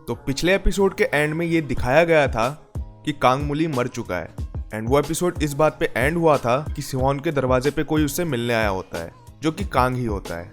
तो पिछले एपिसोड के एंड में ये दिखाया गया था कि कांग मुली मर चुका है एंड वो एपिसोड इस बात पे एंड हुआ था कि सिवॉन के दरवाजे पे कोई उससे मिलने आया होता है जो कि कांग ही होता है।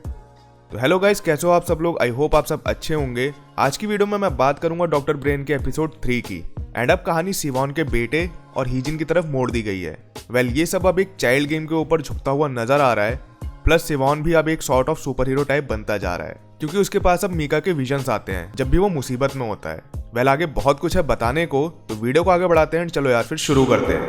तो हेलो गाइस, कैसे हो आप सब लोग? आई होप आप सब अच्छे होंगे। आज की वीडियो में मैं बात करूंगा डॉक्टर ब्रेन के एपिसोड 3 की एंड अब कहानी सिवॉन के बेटे और हीजिन की तरफ मोड़ दी गई है। ये सब अब एक चाइल्ड गेम के ऊपर झुकता हुआ नजर आ रहा है, प्लस सिवॉन भी अब एक sort of super hero type बनता जा रहा है क्योंकि उसके पास अब मीका के विजन्स आते हैं जब भी वो मुसीबत में होता है। आगे बहुत कुछ है बताने को, तो वीडियो को आगे बढ़ाते हैं। चलो यार फिर शुरू करते हैं।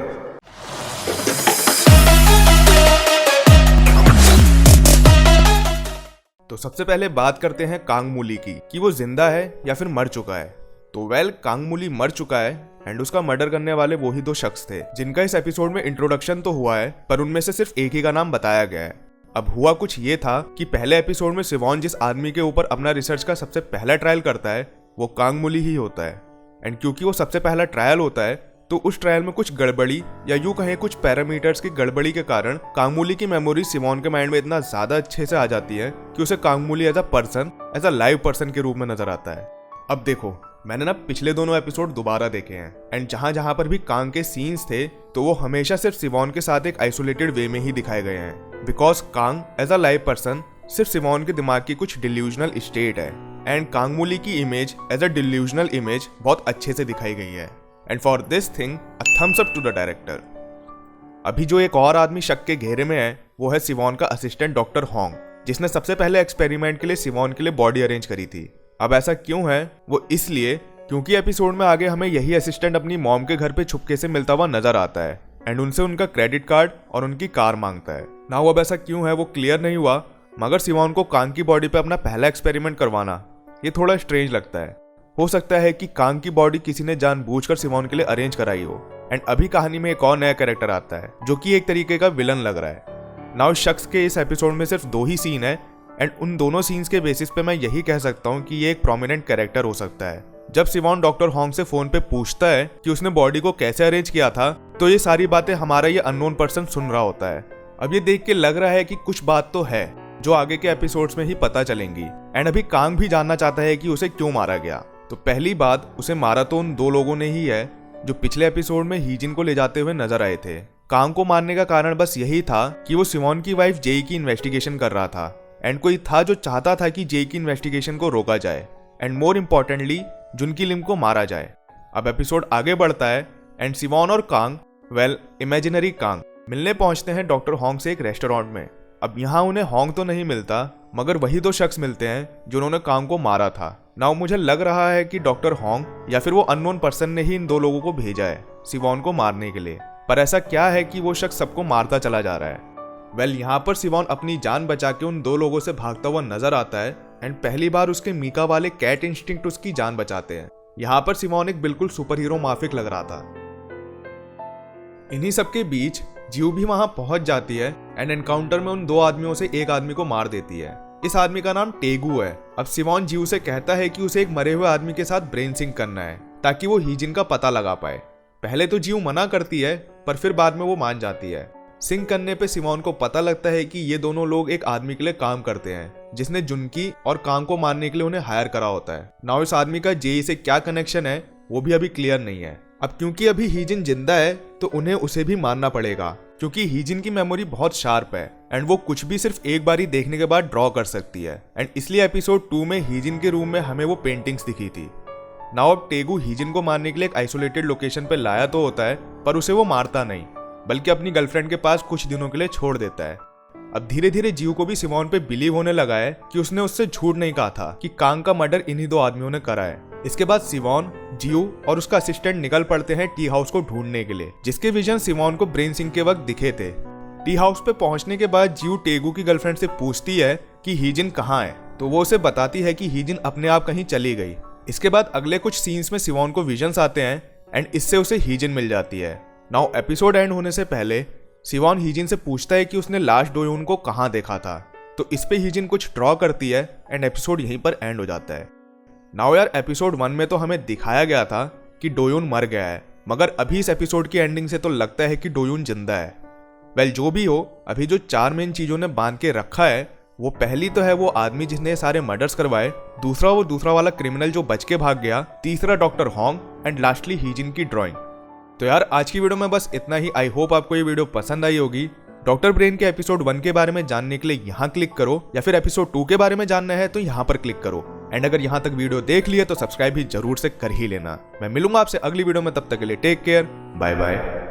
तो सबसे पहले बात करते हैं कांग मुली की कि वो जिंदा है या फिर मर चुका है। तो कांग मुली मर चुका है एंड उसका मर्डर करने वाले वही दो शख्स थे जिनका इस एपिसोड में इंट्रोडक्शन तो हुआ है, पर उनमें से सिर्फ एक ही का नाम बताया गया है। अब हुआ कुछ ये था कि पहले एपिसोड में सिवॉन जिस आदमी के ऊपर अपना रिसर्च का सबसे पहला ट्रायल करता है वो कांग मुली ही होता है एंड क्योंकि वो सबसे पहला ट्रायल होता है तो उस ट्रायल में कुछ गड़बड़ी या यूं कहें कुछ पैरामीटर्स की गड़बड़ी के कारण कांगमुली की मेमोरी सिवॉन के माइंड में इतना ज्यादा अच्छे से आ जाती है कि उसे कांगमुली एज अ लाइव पर्सन के रूप में नजर आता है। अब देखो, मैंने ना पिछले दोनों एपिसोड दोबारा देखे हैं एंड जहां पर भी कांग के सीन्स थे तो वो हमेशा सिर्फ सिवॉन के साथ एक आइसोलेटेड वे में ही दिखाए गए हैं, because Kang as a live person सिर्फ सिवॉन के दिमाग की कुछ डिल्यूजनल स्टेट है एंड कांगमुली की image as a delusional image बहुत अच्छे से दिखाई गई है। And for this thing a thumbs up to the director. अभी जो एक और आदमी शक के घेरे में है वो है सिवॉन का असिस्टेंट डॉक्टर होंग, जिसने सबसे पहले एक्सपेरिमेंट के लिए सिवॉन के लिए बॉडी अरेंज करी थी। अब ऐसा क्यों है? वो इसलिए क्योंकि एपिसोड में आगे हमें यही असिस्टेंट अपनी मॉम के घर पे छुपके से मिलता हुआ नजर आता है एंड उनसे उनका क्रेडिट कार्ड और उनकी कार मांगता है ना। अब ऐसा क्यों है वो क्लियर नहीं हुआ, मगर सिवॉन को कांग की बॉडी पे अपना पहला एक्सपेरिमेंट करवाना ये थोड़ा स्ट्रेंज लगता है। हो सकता है कि कांग की बॉडी किसी ने जानबूझकर सिवॉन के लिए अरेंज कराई हो। एंड अभी कहानी में एक और नया कैरेक्टर आता है जो कि एक तरीके का विलन लग रहा है। नाउ शख्स के इस एपिसोड में सिर्फ 2 ही सीन है एंड उन दोनों सीन्स के बेसिस पे मैं यही कह सकता हूँ कि ये एक प्रोमिनेंट कैरेक्टर हो सकता है। जब सिवॉन डॉक्टर होंग से फोन पे पूछता है कि उसने बॉडी को कैसे अरेंज किया था तो ये सारी बातें हमारा ये अननोन पर्सन सुन रहा होता है। अब ये देख के लग रहा है कि कुछ बात तो है जो आगे के एपिसोड्स में ही पता चलेंगी एंड अभी कांग भी जानना चाहता है कि उसे क्यों मारा गया। तो पहली बात, उसे मारा तो उन 2 लोगों ने ही है जो पिछले एपिसोड में हीजिन को ले जाते हुए नजर आए थे। कांग को मारने का कारण बस यही था कि वो सिवॉन की वाइफ जेई की इन्वेस्टिगेशन कर रहा था एंड कोई था जो चाहता था कि जेई की इन्वेस्टिगेशन को रोका जाए एंड मोर इम्पोर्टेंटली जुनकी लिम को मारा जाए। अब एपिसोड आगे बढ़ता है एंड सिवॉन और कांग इमेजिनरी कांग मिलने पहुंचते हैं डॉक्टर होंग से एक रेस्टोरेंट में। अब यहाँ उन्हें होंग तो नहीं मिलता मगर वही 2 शख्स मिलते हैं जिन्होंने कांग को मारा था। नाउ मुझे लग रहा है कि डॉक्टर होंग या फिर वो अननोन पर्सन ने ही इन 2 लोगों को भेजा है सिवॉन को मारने के लिए। पर ऐसा क्या है कि वो शख्स सबको मारता चला जा रहा है? यहाँ पर सिवॉन अपनी जान बचा के उन 2 लोगों से भागता हुआ नजर आता है एंड पहली बार उसके मीका वाले कैट इंस्टिंक्ट उसकी जान बचाते हैं। यहाँ पर सिवॉन एक बिल्कुल सुपर हीरो माफिक लग रहा था। इन्हीं सबके बीच जियो भी वहां पहुंच जाती है एंड एनकाउंटर में उन 2 आदमियों से एक आदमी को मार देती है। इस आदमी का नाम टेगू है। अब सिवॉन जियो से कहता है कि उसे एक मरे हुए आदमी के साथ ब्रेन सिंक करना है ताकि वो हीजिन का पता लगा पाए। पहले तो जियो मना करती है पर फिर बाद में वो मान जाती है। सिंक करने पे सिवॉन को पता लगता है कि ये दोनों लोग एक आदमी के लिए काम करते हैं जिसने जुनकी और कांग को मारने के लिए उन्हें हायर करा होता है। नाउ इस आदमी का जेई से क्या कनेक्शन है वो भी अभी क्लियर नहीं है। अब क्योंकि अभी हीजिन जिंदा है तो उन्हें उसे भी मारना पड़ेगा क्योंकि हीजिन की मेमोरी बहुत शार्प है एंड वो कुछ भी सिर्फ एक बार ही देखने के बाद ड्रॉ कर सकती है एंड इसलिए एपिसोड 2 में हीजिन के रूम में हमें वो पेंटिंग्स दिखी थी। नाउ अब टेगू हीजिन को मारने के लिए एक आइसोलेटेड लोकेशन पे लाया तो होता है पर उसे वो मारता नहीं बल्कि अपनी गर्लफ्रेंड के पास कुछ दिनों के लिए छोड़ देता है। अब धीरे धीरे जियो को भी सिवॉन पे बिलीव होने लगा है कि उसने उससे झूठ नहीं कहा था कि कांग का मर्डर इन्हीं 2 आदमियों ने करा है। इसके बाद सिवॉन, जियो और उसका असिस्टेंट निकल पड़ते हैं टी हाउस को ढूंढने के लिए जिसके विजन सिवॉन को ब्रेन सिंक के वक्त दिखे थे। टी हाउस पे पहुंचने के बाद जियो टेगू की गर्लफ्रेंड से पूछती है कि हीजिन कहाँ है तो वो उसे बताती है कि हीजिन अपने आप कहीं चली गई। इसके बाद अगले कुछ सीन्स में सिवॉन को विजन्स आते हैं एंड इससे उसे हीजिन मिल जाती है। नाउ एपिसोड एंड होने से पहले सिवॉन हीजिन से पूछता है कि उसने लास्ट डोयोन को कहाँ देखा था तो इस पे हीजिन कुछ ड्रॉ करती है एंड एपिसोड यहीं पर एंड हो जाता है। नाउ यार एपिसोड 1 में तो हमें दिखाया गया था कि डोयोन मर गया है मगर अभी इस एपिसोड की एंडिंग से तो लगता है कि डोयोन जिंदा है। जो भी हो, अभी जो 4 मेन चीजों ने बांध के रखा है वो पहली तो है वो आदमी जिसने ये सारे मर्डर्स करवाए, दूसरा वो दूसरा वाला क्रिमिनल जो बच के भाग गया, तीसरा डॉक्टर हॉन्ग एंड लास्टली हीजिन की ड्राइंग। तो यार आज की वीडियो में बस इतना ही। आई होप आपको ये वीडियो पसंद आई होगी। डॉक्टर ब्रेन के एपिसोड 1 के बारे में जानने के लिए यहाँ क्लिक करो, या फिर एपिसोड 2 के बारे में जानना है तो यहाँ पर क्लिक करो। एंड अगर यहाँ तक वीडियो देख लिए तो सब्सक्राइब भी जरूर से कर ही लेना। मैं मिलूंगा आपसे अगली वीडियो में, तब तक के लिए टेक केयर, बाय बाय।